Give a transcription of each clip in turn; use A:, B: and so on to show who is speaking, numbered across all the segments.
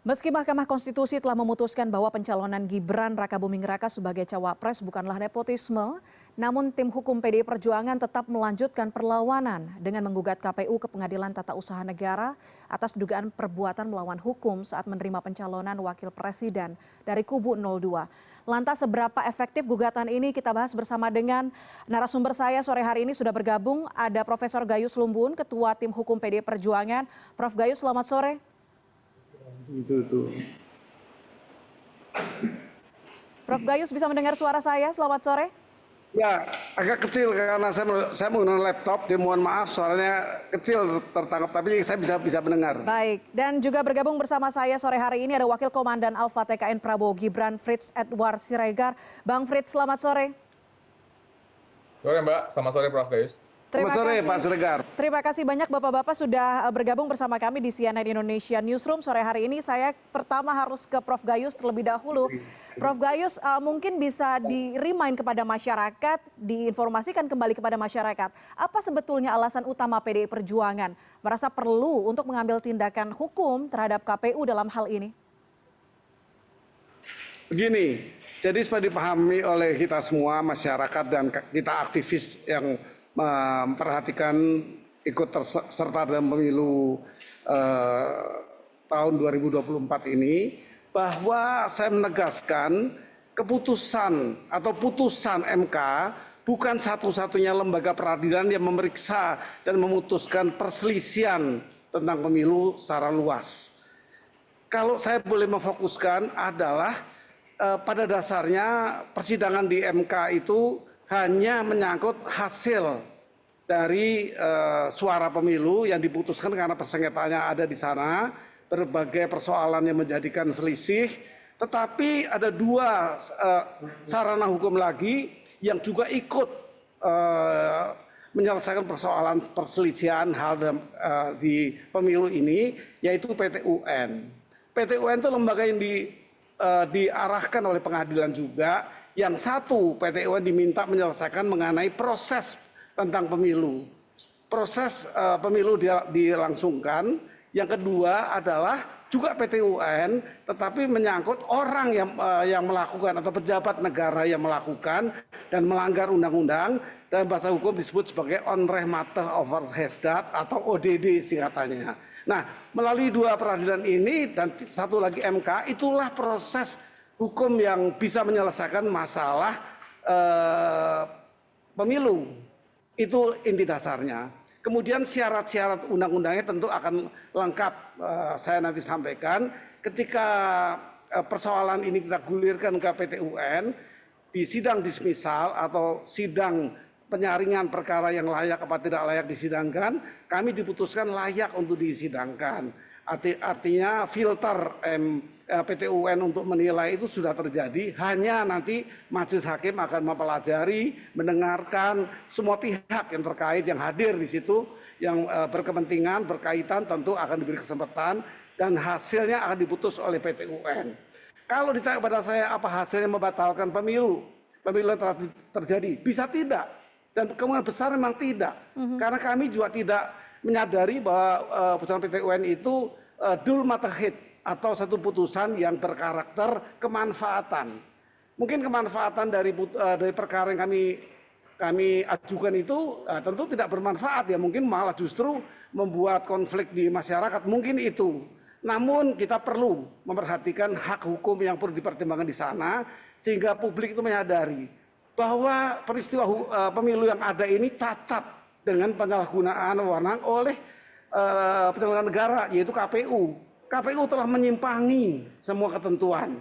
A: Meski Mahkamah Konstitusi telah memutuskan bahwa pencalonan Gibran Rakabuming Raka sebagai cawapres bukanlah nepotisme, namun tim hukum PDI Perjuangan tetap melanjutkan perlawanan dengan menggugat KPU ke Pengadilan Tata Usaha Negara atas dugaan perbuatan melawan hukum saat menerima pencalonan wakil presiden dari kubu 02. Lantas seberapa efektif gugatan ini kita bahas bersama dengan narasumber saya sore hari ini sudah bergabung. Ada Profesor Gayus Lumbun, Ketua Tim Hukum PDI Perjuangan. Prof Gayus, selamat sore.
B: Itu.
A: Prof Gayus bisa mendengar suara saya? Selamat sore.
B: Ya, agak kecil karena saya menggunakan laptop. Jadi mohon maaf suaranya kecil tertangkap, tapi saya bisa mendengar.
A: Baik, dan juga bergabung bersama saya sore hari ini ada Wakil Komandan Alfa TKN Prabowo Gibran Frits Edward Siregar. Bang Frits, selamat sore.
C: Sore Mbak, selamat sore Prof Gayus.
B: Selamat sore Pak Siregar.
A: Terima kasih banyak Bapak-Bapak sudah bergabung bersama kami di CNN Indonesia Newsroom. Sore hari ini saya pertama harus ke Prof Gayus terlebih dahulu. Prof Gayus, mungkin bisa di-remind kepada masyarakat, diinformasikan kembali kepada masyarakat. Apa sebetulnya alasan utama PDI Perjuangan merasa perlu untuk mengambil tindakan hukum terhadap KPU dalam hal ini?
B: Begini, jadi supaya dipahami oleh kita semua, masyarakat dan kita aktivis yang memperhatikan ikut serta dalam pemilu tahun 2024 ini, bahwa saya menegaskan keputusan atau putusan MK bukan satu-satunya lembaga peradilan yang memeriksa dan memutuskan perselisihan tentang pemilu secara luas. Kalau saya boleh memfokuskan adalah pada dasarnya persidangan di MK itu hanya menyangkut hasil dari suara pemilu yang diputuskan karena persengketaannya ada di sana, berbagai persoalan yang menjadikan selisih, tetapi ada dua sarana hukum lagi yang juga ikut menyelesaikan persoalan perselisihan hal di pemilu ini, yaitu PT UN. PT UN itu lembaga yang diarahkan oleh pengadilan juga. Yang satu, PT UN diminta menyelesaikan mengenai proses tentang pemilu. Proses pemilu dilangsungkan. Yang kedua adalah juga PT UN, tetapi menyangkut orang yang melakukan atau pejabat negara yang melakukan dan melanggar undang-undang. Dalam bahasa hukum disebut sebagai Onrecht Overheidsdaad atau ODD singkatannya. Nah, melalui dua peradilan ini dan satu lagi MK, itulah proses hukum yang bisa menyelesaikan masalah pemilu. Itu inti dasarnya. Kemudian syarat-syarat undang-undangnya tentu akan lengkap, saya nanti sampaikan. Ketika persoalan ini kita gulirkan ke PT UN, di sidang dismisal atau sidang penyaringan perkara yang layak apa tidak layak disidangkan, kami diputuskan layak untuk disidangkan. Artinya filter PT UN untuk menilai itu sudah terjadi, hanya nanti majelis hakim akan mempelajari, mendengarkan semua pihak yang terkait yang hadir di situ, yang berkepentingan, berkaitan, tentu akan diberi kesempatan dan hasilnya akan diputus oleh PT UN. Kalau ditanya kepada saya apa hasilnya membatalkan pemilu yang telah terjadi, bisa tidak, dan kemungkinan besar memang tidak, karena kami juga tidak menyadari bahwa putusan PT UN itu dul matahid atau satu putusan yang berkarakter kemanfaatan. Mungkin kemanfaatan dari perkara yang kami ajukan itu tentu tidak bermanfaat ya, mungkin malah justru membuat konflik di masyarakat, mungkin itu. Namun kita perlu memperhatikan hak hukum yang perlu dipertimbangkan di sana sehingga publik itu menyadari bahwa peristiwa pemilu yang ada ini cacat dengan penyalahgunaan wewenang oleh penyelenggara negara, yaitu KPU. KPU telah menyimpangi semua ketentuan.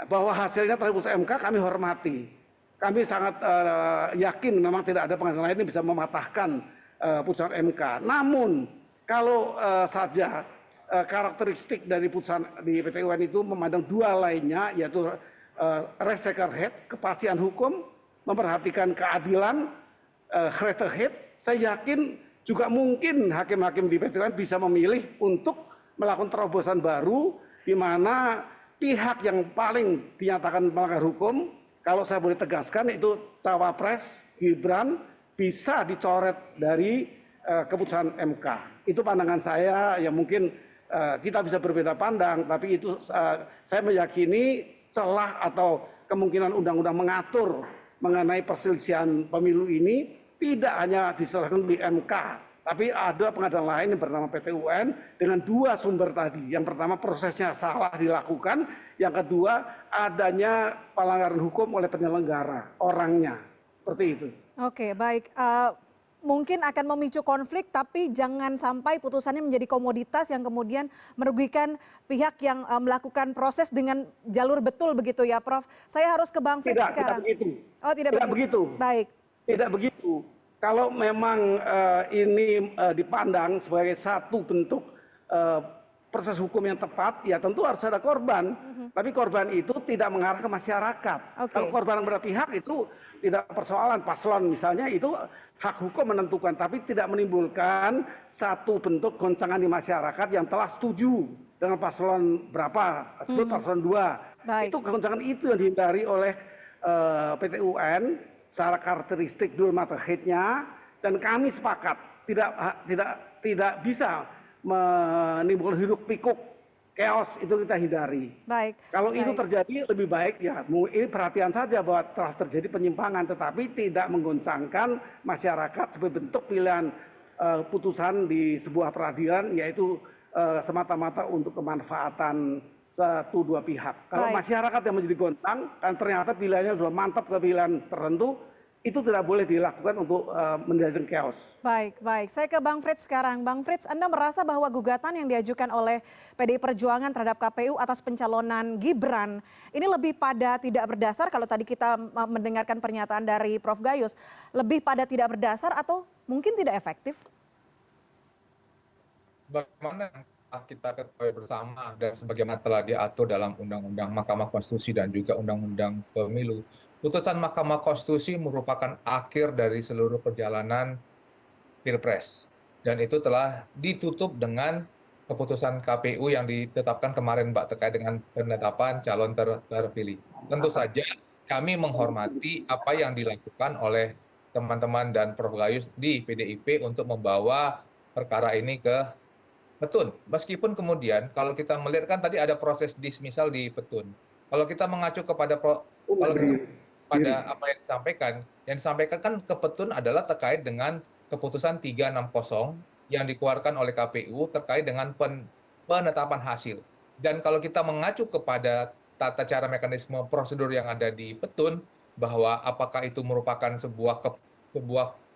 B: Bahwa hasilnya terhadap MK kami hormati. Kami sangat yakin memang tidak ada pengadilan lain yang bisa mematahkan putusan MK. Namun kalau saja karakteristik dari putusan di PT UN itu memandang dua lainnya, yaitu rechtszekerheid, kepastian hukum, memperhatikan keadilan, gerechtigheid, saya yakin juga mungkin hakim-hakim di PT UN bisa memilih untuk melakukan terobosan baru di mana pihak yang paling dinyatakan melanggar hukum, kalau saya boleh tegaskan, itu cawapres Gibran bisa dicoret dari keputusan MK. Itu pandangan saya yang mungkin kita bisa berbeda pandang, tapi itu saya meyakini celah atau kemungkinan undang-undang mengatur mengenai perselisihan pemilu ini tidak hanya diserahkan di MK, tapi ada pengadilan lain yang bernama PT UN dengan dua sumber tadi. Yang pertama prosesnya salah dilakukan, yang kedua adanya pelanggaran hukum oleh penyelenggara orangnya. Seperti itu.
A: Oke, baik. Mungkin akan memicu konflik, tapi jangan sampai putusannya menjadi komoditas yang kemudian merugikan pihak yang melakukan proses dengan jalur betul begitu ya, Prof. Saya harus ke Bang Frits sekarang.
B: Tidak begitu.
A: Oh, tidak begitu. Baik.
B: Tidak begitu. Kalau memang ini dipandang sebagai satu bentuk proses hukum yang tepat, ya tentu harus ada korban. Tapi korban itu tidak mengarah ke masyarakat. Kalau korban berpihak itu tidak persoalan. Paslon misalnya itu hak hukum menentukan, tapi tidak menimbulkan satu bentuk goncangan di masyarakat yang telah setuju dengan paslon berapa, sebut paslon 2. Itu goncangan itu yang dihindari oleh PT UN secara karakteristik dul matahidnya, dan kami sepakat tidak bisa menimbulkan hiruk pikuk chaos, itu kita hindari. Kalau itu terjadi lebih baik ya ini perhatian saja bahwa telah terjadi penyimpangan, tetapi tidak menggoncangkan masyarakat sebagai bentuk pilihan putusan di sebuah peradilan, yaitu semata-mata untuk kemanfaatan satu dua pihak. Kalau masyarakat yang menjadi goncang, kan ternyata pilihannya sudah mantap ke pilihan tertentu, itu tidak boleh dilakukan untuk menjadikan chaos. Baik.
A: Saya ke Bang Frits sekarang. Bang Frits, Anda merasa bahwa gugatan yang diajukan oleh PDI Perjuangan terhadap KPU atas pencalonan Gibran ini lebih pada tidak berdasar, kalau tadi kita mendengarkan pernyataan dari Prof. Gayus, lebih pada tidak berdasar atau mungkin tidak efektif?
C: Bagaimana kita ketahui bersama dan sebagaimana telah diatur dalam Undang-Undang Mahkamah Konstitusi dan juga Undang-Undang Pemilu, putusan Mahkamah Konstitusi merupakan akhir dari seluruh perjalanan Pilpres. Dan itu telah ditutup dengan keputusan KPU yang ditetapkan kemarin, Mbak, terkait dengan penetapan calon terpilih. Tentu saja kami menghormati apa yang dilakukan oleh teman-teman dan Prof. Gayus di PDIP untuk membawa perkara ini ke Petun. Meskipun kemudian kalau kita melihat kan tadi ada proses dismisal di Petun. Kalau kita mengacu kepada apa yang disampaikan kan ke Petun adalah terkait dengan keputusan 360 yang dikeluarkan oleh KPU terkait dengan penetapan hasil. Dan kalau kita mengacu kepada tata cara mekanisme prosedur yang ada di Petun, bahwa apakah itu merupakan sebuah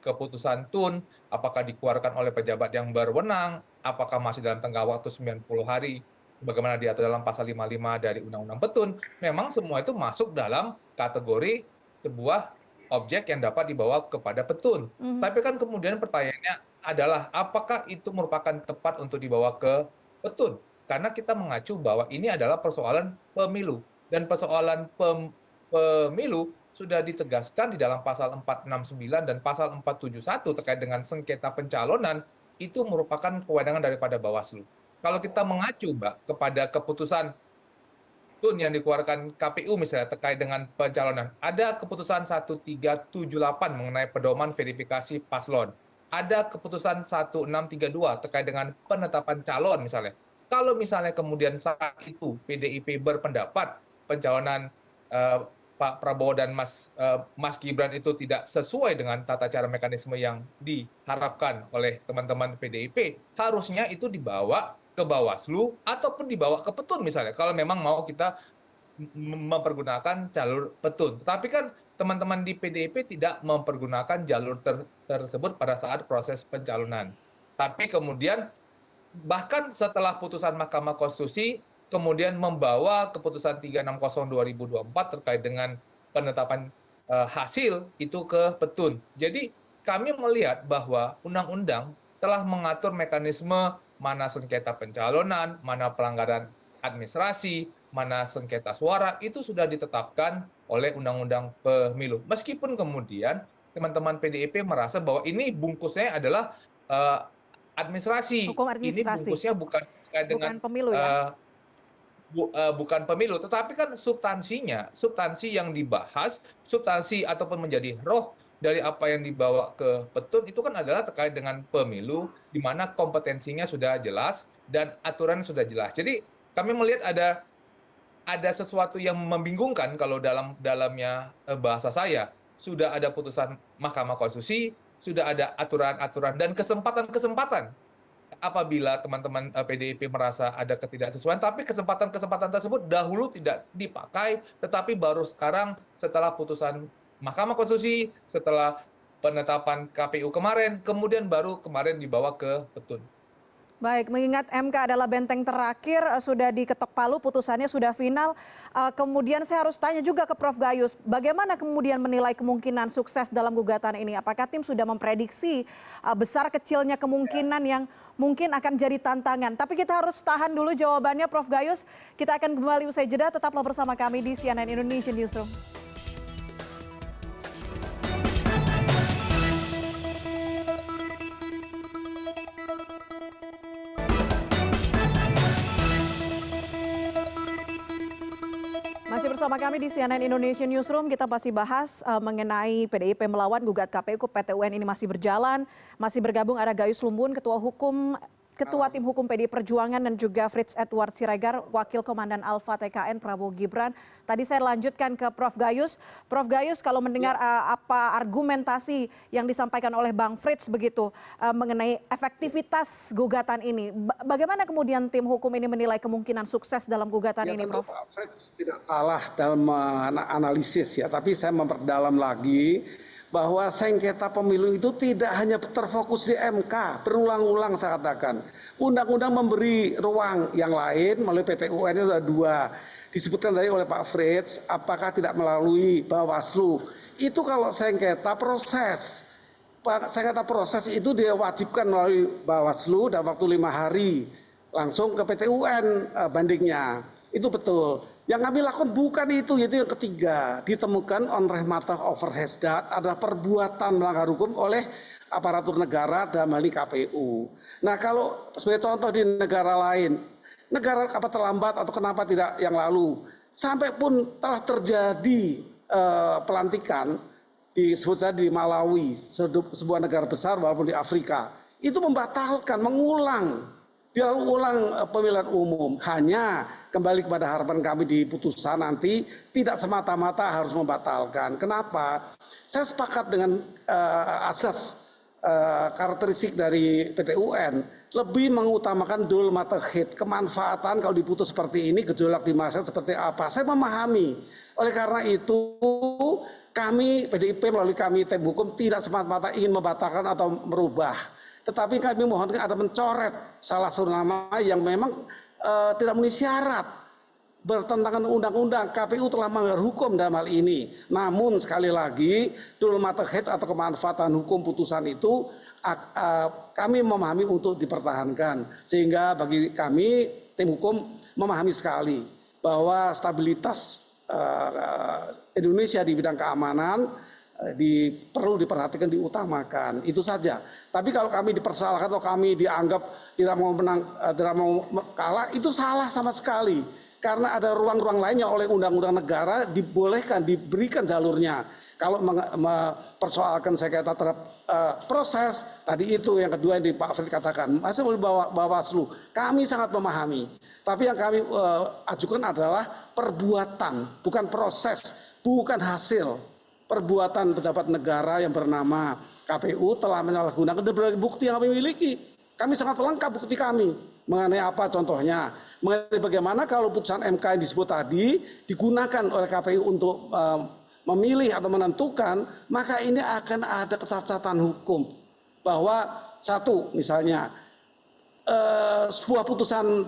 C: keputusan TUN, apakah dikeluarkan oleh pejabat yang berwenang, apakah masih dalam tengah waktu 90 hari, bagaimana diatur dalam pasal 55 dari Undang-Undang Petun, memang semua itu masuk dalam kategori sebuah objek yang dapat dibawa kepada Petun. Tapi kan kemudian pertanyaannya adalah apakah itu merupakan tepat untuk dibawa ke Petun? Karena kita mengacu bahwa ini adalah persoalan pemilu. Dan persoalan pemilu sudah ditegaskan di dalam pasal 469 dan pasal 471 terkait dengan sengketa pencalonan, itu merupakan kewenangan daripada Bawaslu. Kalau kita mengacu, Mbak, kepada keputusan TUN yang dikeluarkan KPU misalnya terkait dengan pencalonan, ada keputusan 1378 mengenai pedoman verifikasi paslon. Ada keputusan 1632 terkait dengan penetapan calon misalnya. Kalau misalnya kemudian saat itu PDIP berpendapat pencalonan Pak Prabowo dan Mas Gibran itu tidak sesuai dengan tata cara mekanisme yang diharapkan oleh teman-teman PDIP, harusnya itu dibawa ke Bawaslu ataupun dibawa ke Petun misalnya, kalau memang mau kita mempergunakan jalur Petun. Tetapi kan teman-teman di PDIP tidak mempergunakan jalur tersebut pada saat proses pencalonan. Tapi kemudian bahkan setelah putusan Mahkamah Konstitusi, kemudian membawa keputusan 360/2024 terkait dengan penetapan hasil itu ke Petun. Jadi kami melihat bahwa undang-undang telah mengatur mekanisme mana sengketa pencalonan, mana pelanggaran administrasi, mana sengketa suara, itu sudah ditetapkan oleh Undang-Undang Pemilu. Meskipun kemudian teman-teman PDIP merasa bahwa ini bungkusnya adalah administrasi.
A: Hukum administrasi.
C: Ini bungkusnya bukan dengan
A: pemilu ya?
C: Bukan pemilu, tetapi kan substansi yang dibahas, substansi ataupun menjadi roh dari apa yang dibawa ke Petun itu kan adalah terkait dengan pemilu, di mana kompetensinya sudah jelas, dan aturan sudah jelas. Jadi kami melihat ada sesuatu yang membingungkan kalau dalamnya bahasa saya. Sudah ada putusan Mahkamah Konstitusi, sudah ada aturan-aturan dan kesempatan-kesempatan apabila teman-teman PDIP merasa ada ketidaksesuaian, tapi kesempatan-kesempatan tersebut dahulu tidak dipakai, tetapi baru sekarang setelah putusan Mahkamah Konstitusi, setelah penetapan KPU kemarin, kemudian baru kemarin dibawa ke petun.
A: Baik, mengingat MK adalah benteng terakhir, sudah diketok palu, putusannya sudah final. Kemudian saya harus tanya juga ke Prof. Gayus, bagaimana kemudian menilai kemungkinan sukses dalam gugatan ini? Apakah tim sudah memprediksi besar kecilnya kemungkinan yang mungkin akan jadi tantangan? Tapi kita harus tahan dulu jawabannya, Prof. Gayus. Kita akan kembali usai jeda, tetaplah bersama kami di CNN Indonesia Newsroom. Masih bersama kami di CNN Indonesia Newsroom, kita masih bahas mengenai PDIP melawan gugat KPU ke PT UN ini masih berjalan. Masih bergabung ada Gayus Lumbun, Ketua Tim Hukum PDI Perjuangan, dan juga Frits Edward Siregar, Wakil Komandan Alfa TKN Prabowo Gibran. Tadi saya lanjutkan ke Prof. Gayus. Prof. Gayus, kalau mendengar apa argumentasi yang disampaikan oleh Bang Frits begitu mengenai efektivitas gugatan ini, bagaimana kemudian tim hukum ini menilai kemungkinan sukses dalam gugatan ini, Prof?
B: Pak Frits tidak salah dalam analisis ya, tapi saya memperdalam lagi bahwa sengketa pemilu itu tidak hanya terfokus di MK, berulang-ulang saya katakan. Undang-undang memberi ruang yang lain melalui PT UN itu ada 2. Disebutkan tadi oleh Pak Frits, apakah tidak melalui Bawaslu. Itu kalau sengketa proses. Sengketa proses itu diwajibkan melalui Bawaslu dalam waktu 5 hari. Langsung ke PT UN bandingnya. Itu betul. Yang kami lakukan bukan itu, yaitu yang ketiga. Ditemukan on rehmata over hesdat adalah perbuatan melanggar hukum oleh aparatur negara dalam hal ini KPU. Nah, kalau sebagai contoh di negara lain, negara apa terlambat atau kenapa tidak yang lalu, sampai pun telah terjadi pelantikan disebut saja di Malawi, sebuah negara besar walaupun di Afrika, itu membatalkan, mengulang. Dia ulang pemilihan umum, hanya kembali kepada harapan kami di putusan nanti tidak semata-mata harus membatalkan. Kenapa? Saya sepakat dengan asas karakteristik dari PT UN, lebih mengutamakan dul matahid, kemanfaatan kalau diputus seperti ini, gejolak di masyarakat seperti apa. Saya memahami. Oleh karena itu kami PDIP melalui kami tim hukum tidak semata-mata ingin membatalkan atau merubah. Tetapi kami mohon ada mencoret salah satu nama yang memang tidak memenuhi syarat, bertentangan undang-undang. KPU telah melanggar hukum dalam hal ini. Namun sekali lagi, dul matahid atau kemanfaatan hukum putusan itu kami memahami untuk dipertahankan. Sehingga bagi kami tim hukum memahami sekali bahwa stabilitas Indonesia di bidang keamanan perlu diperhatikan, diutamakan, itu saja. Tapi kalau kami dipersalahkan atau kami dianggap tidak mau menang, tidak mau kalah, itu salah sama sekali. Karena ada ruang-ruang lainnya oleh undang-undang negara dibolehkan, diberikan jalurnya. Kalau mempersoalkan sengketa terhadap proses, tadi itu yang kedua yang Pak Fred katakan, masih boleh Bawaslu. Kami sangat memahami. Tapi yang kami ajukan adalah perbuatan, bukan proses, bukan hasil. Perbuatan pejabat negara yang bernama KPU telah menyalahgunakan dan berbagai bukti yang kami miliki. Kami sangat lengkap bukti kami. Mengenai apa contohnya? Mengenai bagaimana kalau putusan MK yang disebut tadi digunakan oleh KPU untuk memilih atau menentukan, maka ini akan ada kecacatan hukum. Bahwa satu, misalnya sebuah putusan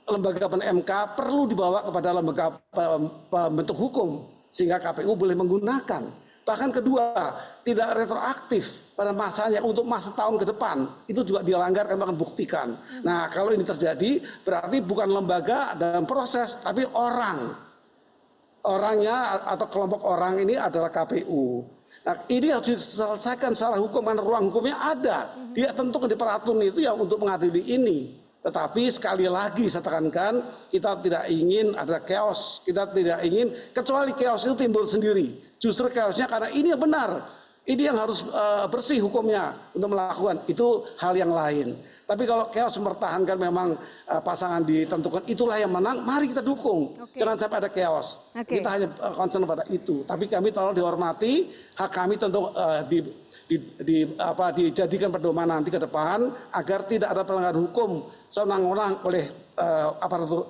B: lembaga MK perlu dibawa kepada lembaga pembentuk hukum sehingga KPU boleh menggunakan. Bahkan kedua, tidak retroaktif pada masanya untuk masa tahun ke depan. Itu juga dilanggar, kami akan buktikan. Nah, kalau ini terjadi berarti bukan lembaga dalam proses, tapi orangnya atau kelompok orang ini adalah KPU. Nah, ini harus diselesaikan secara hukum, karena ruang hukumnya ada. Dia tentukan di peraturan itu yang untuk mengadili ini. Tetapi sekali lagi saya tekankan, kita tidak ingin ada chaos, kita tidak ingin, kecuali chaos itu timbul sendiri. Justru chaosnya karena ini yang benar, ini yang harus bersih hukumnya untuk melakukan, itu hal yang lain. Tapi kalau chaos mempertahankan memang pasangan ditentukan itulah yang menang, mari kita dukung. Jangan sampai ada chaos. Kita hanya concern pada itu. Tapi kami tolong dihormati, hak kami tentu dijadikan pedoman nanti ke depan agar tidak ada pelanggaran hukum sewenang-wenang oleh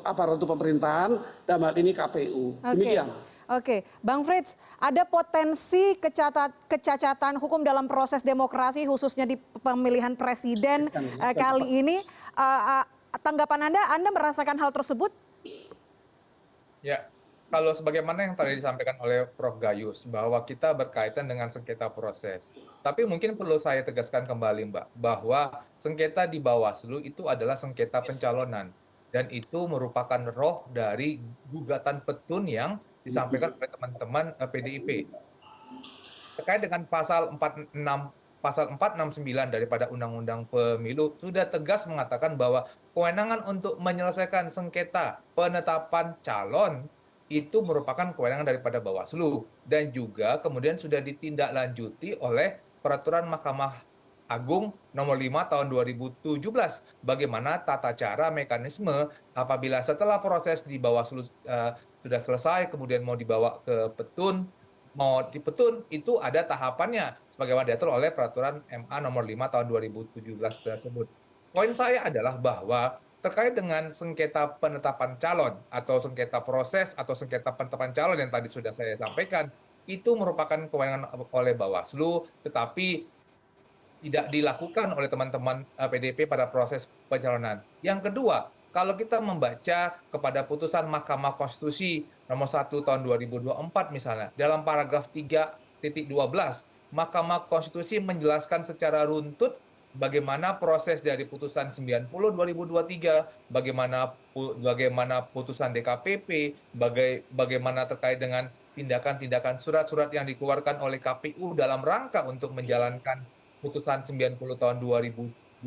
B: aparatur pemerintahan dalam hal ini KPU. Demikian.
A: Oke, Bang Frits, ada potensi kecacatan hukum dalam proses demokrasi khususnya di pemilihan presiden kali ini. Tanggapan Anda merasakan hal tersebut?
C: Ya, kalau sebagaimana yang tadi disampaikan oleh Prof. Gayus, bahwa kita berkaitan dengan sengketa proses. Tapi mungkin perlu saya tegaskan kembali, Mbak, bahwa sengketa di Bawaslu itu adalah sengketa pencalonan. Dan itu merupakan roh dari gugatan petun yang disampaikan oleh teman-teman PDIP. Terkait dengan pasal 469 daripada Undang-Undang Pemilu sudah tegas mengatakan bahwa kewenangan untuk menyelesaikan sengketa penetapan calon itu merupakan kewenangan daripada Bawaslu dan juga kemudian sudah ditindaklanjuti oleh Peraturan Mahkamah Agung nomor 5 tahun 2017 bagaimana tata cara mekanisme apabila setelah proses di Bawaslu sudah selesai kemudian mau dibawa ke petun mau dipetun itu ada tahapannya sebagaimana diatur oleh Peraturan MA nomor 5 tahun 2017 tersebut. Poin saya adalah bahwa terkait dengan sengketa penetapan calon atau sengketa proses atau sengketa penetapan calon yang tadi sudah saya sampaikan itu merupakan kewenangan oleh Bawaslu tetapi tidak dilakukan oleh teman-teman PDIP pada proses pencalonan. Yang kedua, kalau kita membaca kepada putusan Mahkamah Konstitusi nomor 1 tahun 2024 misalnya, dalam paragraf 3.12, Mahkamah Konstitusi menjelaskan secara runtut bagaimana proses dari putusan 90 2023, bagaimana putusan DKPP, bagaimana terkait dengan tindakan-tindakan surat-surat yang dikeluarkan oleh KPU dalam rangka untuk menjalankan putusan 90 tahun 2023,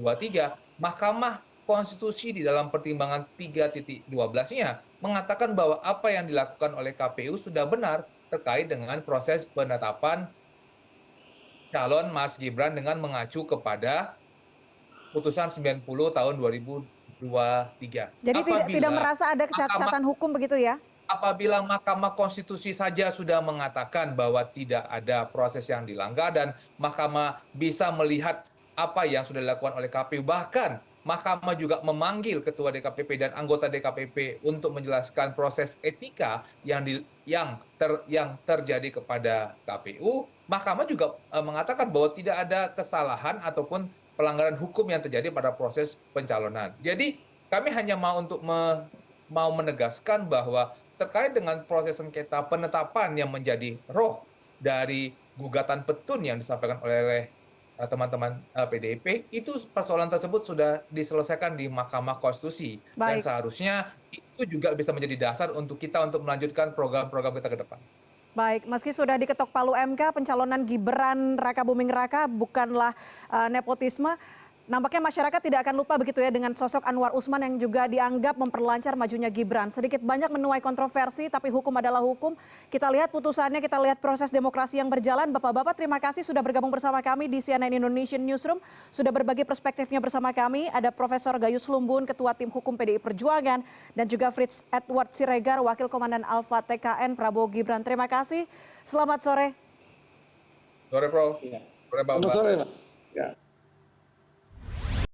C: Mahkamah Konstitusi di dalam pertimbangan 3.12-nya mengatakan bahwa apa yang dilakukan oleh KPU sudah benar terkait dengan proses penetapan calon Mas Gibran dengan mengacu kepada putusan 90 tahun 2023.
A: Jadi tidak merasa ada kecacatan hukum begitu ya?
C: Apabila Mahkamah Konstitusi saja sudah mengatakan bahwa tidak ada proses yang dilanggar dan Mahkamah bisa melihat apa yang sudah dilakukan oleh KPU, bahkan Mahkamah juga memanggil Ketua DKPP dan anggota DKPP untuk menjelaskan proses etika yang terjadi kepada KPU, Mahkamah juga mengatakan bahwa tidak ada kesalahan ataupun pelanggaran hukum yang terjadi pada proses pencalonan. Jadi kami hanya mau menegaskan bahwa terkait dengan proses sengketa penetapan yang menjadi roh dari gugatan petun yang disampaikan oleh teman-teman PDIP, itu persoalan tersebut sudah diselesaikan di Mahkamah Konstitusi. Dan seharusnya itu juga bisa menjadi dasar untuk kita untuk melanjutkan program-program kita ke depan.
A: Baik, meski sudah diketok palu MK, pencalonan Gibran Rakabuming Raka bukanlah nepotisme. Nampaknya masyarakat tidak akan lupa begitu ya dengan sosok Anwar Usman yang juga dianggap memperlancar majunya Gibran. Sedikit banyak menuai kontroversi, tapi hukum adalah hukum. Kita lihat putusannya, kita lihat proses demokrasi yang berjalan. Bapak-bapak, terima kasih sudah bergabung bersama kami di CNN Indonesian Newsroom. Sudah berbagi perspektifnya bersama kami. Ada Profesor Gayus Lumbun, Ketua Tim Hukum PDI Perjuangan. Dan juga Frits Edward Siregar, Wakil Komandan Alfa TKN Prabowo Gibran. Terima kasih. Selamat sore.
C: Sore, Prof.
B: Sore, Pak. Sore, Pak. Ya.